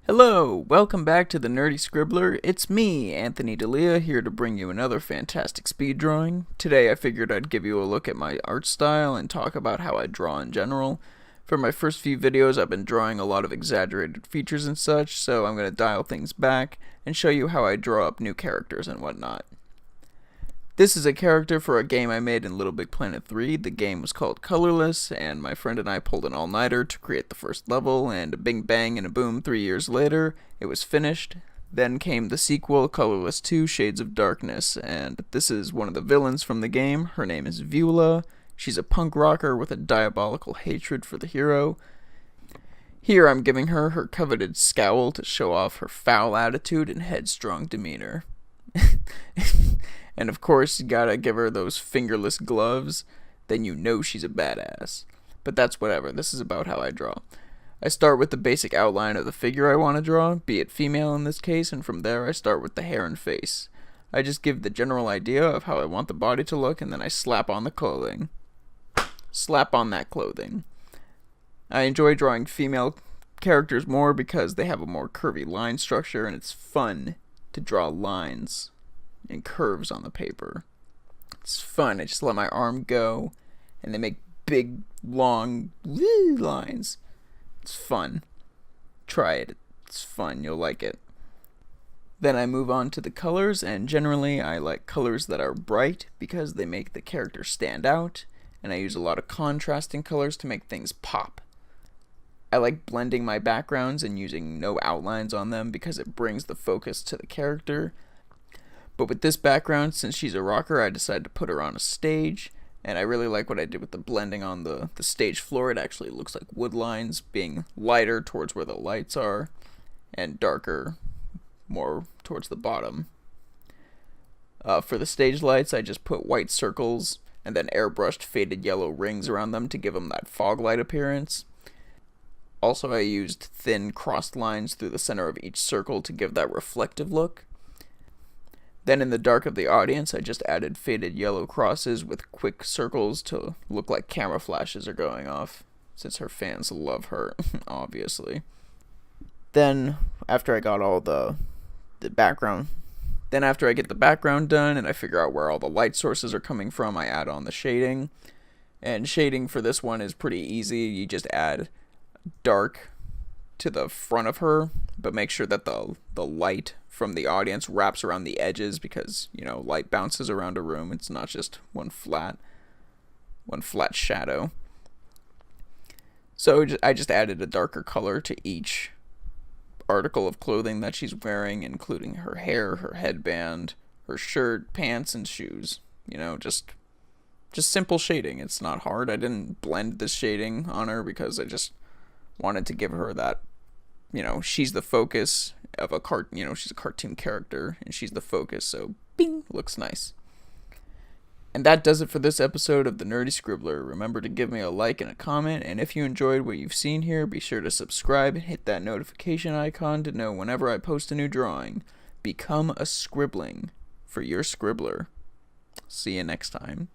Hello, welcome back to the Nerdy Scribbler. It's me, Anthony D'Elia, here to bring you another fantastic speed drawing. Today I figured I'd give you a look at my art style and talk about how I draw in general. For my first few videos I've been drawing a lot of exaggerated features and such, so I'm going to dial things back and show you how I draw up new characters and whatnot. This is a character for a game I made in Little Big Planet 3. The game was called Colorless, and my friend and I pulled an all-nighter to create the first level, and a bing bang and a boom 3 years later, it was finished. Then came the sequel, Colorless 2 Shades of Darkness, and this is one of the villains from the game. Her name is Veula. She's a punk rocker with a diabolical hatred for the hero. Here I'm giving her her coveted scowl to show off her foul attitude and headstrong demeanor. And of course, you gotta give her those fingerless gloves, then you know she's a badass. But that's whatever, this is about how I draw. I start with the basic outline of the figure I want to draw, be it female in this case, and from there I start with the hair and face. I just give the general idea of how I want the body to look, and then I slap on the clothing. Slap on that clothing. I enjoy drawing female characters more because they have a more curvy line structure, and it's fun to draw lines and curves on the paper. It's fun. I just let my arm go and they make big long lines. It's fun. Try it. It's fun. You'll like it. Then I move on to the colors, and generally I like colors that are bright because they make the character stand out, and I use a lot of contrasting colors to make things pop. I like blending my backgrounds and using no outlines on them because it brings the focus to the character. But with this background, since she's a rocker, I decided to put her on a stage, and I really like what I did with the blending on the stage floor. It actually looks like wood lines, being lighter towards where the lights are, and darker more towards the bottom. For the stage lights, I just put white circles and then airbrushed faded yellow rings around them to give them that fog light appearance. Also, I used thin crossed lines through the center of each circle to give that reflective look. Then in the dark of the audience, I just added faded yellow crosses with quick circles to look like camera flashes are going off, since her fans love her, obviously. Then, after I got all the background, after I get the background done and I figure out where all the light sources are coming from, I add on the shading. And shading for this one is pretty easy. You just add dark to the front of her, but make sure that the light from the audience wraps around the edges because, you know, light bounces around a room. It's not just one flat shadow. So I just added a darker color to each article of clothing that she's wearing, including her hair, her headband, her shirt, pants, and shoes. You know, just simple shading. It's not hard. I didn't blend this shading on her because I just wanted to give her that, you know, she's the focus of a she's a cartoon character, and she's the focus, so bing, looks nice. And that does it for this episode of the Nerdy Scribbler. Remember to give me a like and a comment, and if you enjoyed what you've seen here, be sure to subscribe and hit that notification icon to know whenever I post a new drawing. Become a scribbling for your scribbler. See you next time.